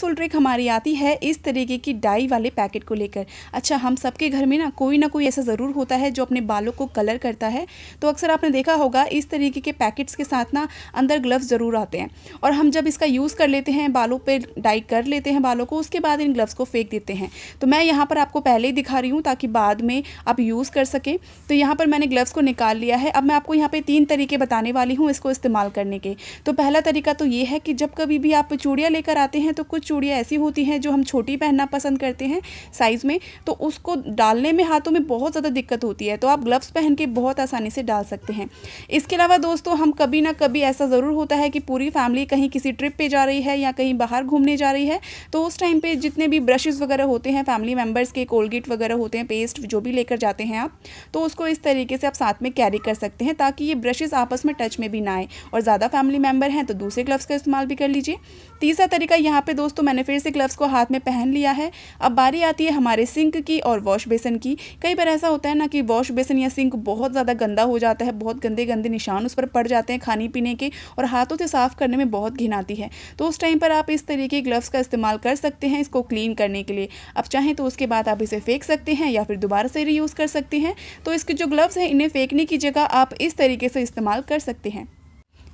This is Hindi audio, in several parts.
यूज़फुल ट्रिक हमारी आती है इस तरीके की डाई वाले पैकेट को लेकर। अच्छा, हम सबके घर में ना कोई ऐसा ज़रूर होता है जो अपने बालों को कलर करता है। तो अक्सर आपने देखा होगा इस तरीके के पैकेट्स के साथ ना अंदर ग्लव्स ज़रूर आते हैं, और हम जब इसका यूज़ कर लेते हैं, बालों पे डाई कर लेते हैं बालों को, उसके बाद इन ग्लव्स को फेंक देते हैं। तो मैं यहाँ पर आपको पहले ही दिखा रही हूँ ताकि बाद में आप यूज़ कर सकें। तो यहाँ पर मैंने ग्लव्स को निकाल लिया है। अब मैं आपको यहाँ पे 3 तरीके बताने वाली हूँ इसको इस्तेमाल करने के। तो पहला तरीका तो ये है कि जब कभी भी आप चूड़ियाँ लेकर आते हैं तो कुछ चूड़ियाँ ऐसी होती हैं जो हम छोटी पहनना पसंद करते हैं साइज़ में, तो उसको डालने में हाथों में बहुत ज़्यादा दिक्कत होती है। तो आप ग्लव्स पहन के बहुत आसानी से डाल सकते हैं। इसके अलावा दोस्तों, हम कभी ना कभी ऐसा ज़रूर होता है कि पूरी फैमिली कहीं किसी ट्रिप पे जा रही है या कहीं बाहर घूमने जा रही है, तो उस टाइम पे जितने भी ब्रशेस वगैरह होते हैं फैमिली मेम्बर्स के, कोलगेट वगैरह होते हैं, पेस्ट जो भी लेकर जाते हैं आप, तो उसको इस तरीके से आप साथ में कैरी कर सकते हैं ताकि ये ब्रशेस आपस में टच में भी ना आए। और ज़्यादा फैमिली मेम्बर हैं तो दूसरे ग्लव्स का इस्तेमाल भी कर लीजिए। तीसरा तरीका यहाँ पे दोस्तों, मैंने फिर से ग्लव्स को हाथ में पहन लिया है। अब बारी आती है हमारे सिंक की और वॉश बेसिन की। कई बार ऐसा होता है ना कि वॉश बेसिन या सिंक बहुत ज़्यादा गंदा हो जाता है, बहुत गंदे गंदे निशान उस पर पड़ जाते हैं खाने पीने के, और हाथों से साफ़ करने में बहुत घिन आती है। तो उस टाइम पर आप इस तरीके के ग्लव्स का इस्तेमाल कर सकते हैं इसको क्लीन करने के लिए। अब चाहें तो उसके बाद आप इसे फेंक सकते हैं या फिर दोबारा से रीयूज़ कर सकते हैं। तो इसके जो ग्लव्स हैं इन्हें फेंकने की जगह आप इस तरीके से इस्तेमाल कर सकते हैं।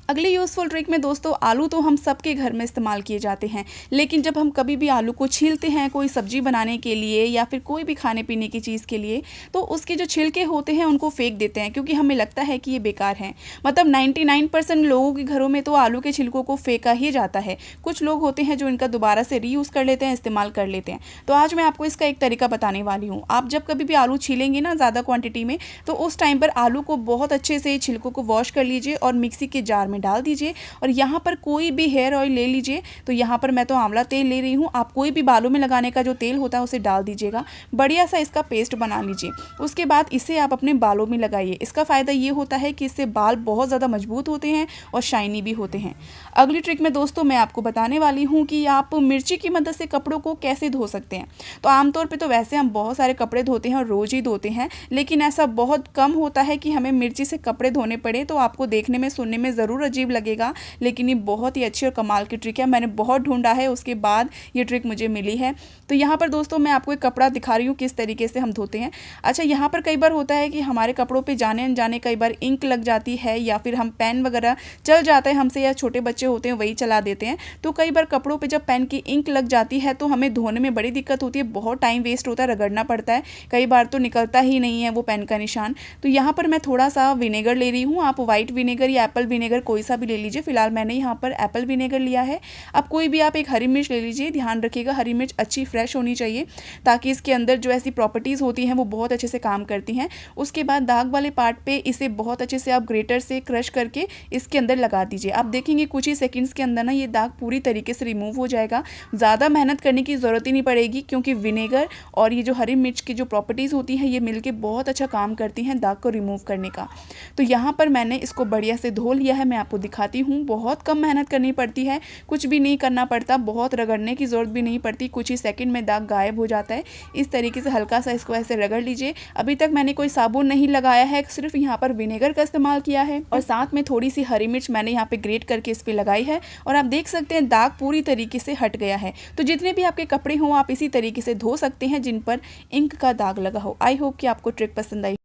अगली यूज़फुल ट्रिक में दोस्तों, आलू तो हम सबके घर में इस्तेमाल किए जाते हैं, लेकिन जब हम कभी भी आलू को छीलते हैं कोई सब्ज़ी बनाने के लिए या फिर कोई भी खाने पीने की चीज़ के लिए, तो उसके जो छिलके होते हैं उनको फेंक देते हैं क्योंकि हमें लगता है कि ये बेकार हैं। मतलब 99% लोगों के घरों में तो आलू के छिलकों को फेंका ही जाता है। कुछ लोग होते हैं जो इनका दोबारा से रीयूज़ कर लेते हैं, इस्तेमाल कर लेते हैं। तो आज मैं आपको इसका एक तरीका बताने वाली हूँ। आप जब कभी भी आलू छीलेंगे ना ज़्यादा क्वान्टिटी में, तो उस टाइम पर आलू को बहुत अच्छे से छिलकों को वॉश कर लीजिए और मिक्सी के जार में डाल दीजिए, और यहाँ पर कोई भी हेयर ऑयल ले लीजिए। तो यहाँ पर मैं तो आंवला तेल ले रही हूँ, आप कोई भी बालों में लगाने का जो तेल होता है उसे डाल दीजिएगा। बढ़िया सा इसका पेस्ट बना लीजिए। उसके बाद इसे आप अपने बालों में लगाइए। इसका फ़ायदा ये होता है कि इससे बाल बहुत ज़्यादा मजबूत होते हैं और शाइनी भी होते हैं। अगली ट्रिक में दोस्तों मैं आपको बताने वाली हूँ कि आप मिर्ची की मदद से कपड़ों को कैसे धो सकते हैं। तो आमतौर पर तो वैसे हम बहुत सारे कपड़े धोते हैं और रोज़ ही धोते हैं, लेकिन ऐसा बहुत कम होता है कि हमें मिर्ची से कपड़े धोने पड़े। तो आपको देखने में सुनने में ज़रूर अजीब लगेगा, लेकिन ये बहुत ही अच्छी और कमाल की ट्रिक है। मैंने बहुत ढूंढा है, उसके बाद ये ट्रिक मुझे मिली है। तो यहाँ पर दोस्तों मैं आपको एक कपड़ा दिखा रही हूँ किस तरीके से हम धोते हैं। अच्छा, यहाँ पर कई बार होता है कि हमारे कपड़ों पे जाने अनजाने कई बार इंक लग जाती है, या फिर हम पेन वगैरह चल जाता है हमसे, या छोटे बच्चे होते हैं वही चला देते हैं। तो कई बार कपड़ों पर जब पेन की इंक लग जाती है तो हमें धोने में बड़ी दिक्कत होती है, बहुत टाइम वेस्ट होता है, रगड़ना पड़ता है, कई बार तो निकलता ही नहीं है वो पेन का निशान। तो यहाँ पर मैं थोड़ा सा विनेगर ले रही हूँ। आप व्हाइट विनेगर या एप्पल विनेगर कोई सा भी ले लीजिए। फिलहाल मैंने यहाँ पर एप्पल विनेगर लिया है। अब कोई भी आप एक हरी मिर्च ले लीजिए। ध्यान रखिएगा हरी मिर्च अच्छी फ्रेश होनी चाहिए ताकि इसके अंदर जो ऐसी प्रॉपर्टीज़ होती हैं वो बहुत अच्छे से काम करती हैं। उसके बाद दाग वाले पार्ट पे इसे बहुत अच्छे से आप ग्रेटर से क्रश करके इसके अंदर लगा दीजिए। आप देखेंगे कुछ ही सेकंड्स के अंदर ना ये दाग पूरी तरीके से रिमूव हो जाएगा। ज़्यादा मेहनत करने की ज़रूरत ही नहीं पड़ेगी क्योंकि विनेगर और ये जो हरी मिर्च की जो प्रॉपर्टीज़ होती हैं ये मिलके बहुत अच्छा काम करती हैं दाग को रिमूव करने का। तो यहाँ पर मैंने इसको बढ़िया से धो लिया है। मैं आपको दिखाती हूँ, बहुत कम मेहनत करनी पड़ती है, कुछ भी नहीं करना पड़ता, बहुत रगड़ने की ज़रूरत भी नहीं पड़ती, कुछ ही सेकंड में दाग गायब हो जाता है। इस तरीके से हल्का सा इसको ऐसे रगड़ लीजिए। अभी तक मैंने कोई साबुन नहीं लगाया है, सिर्फ यहाँ पर विनेगर का इस्तेमाल किया है और साथ में थोड़ी सी हरी मिर्च मैंने यहाँ पे ग्रेट करके इस पर लगाई है, और आप देख सकते हैं दाग पूरी तरीके से हट गया है। तो जितने भी आपके कपड़े हों आप इसी तरीके से धो सकते हैं जिन पर इंक का दाग लगा हो। आई होप कि आपको ट्रिक पसंद आई।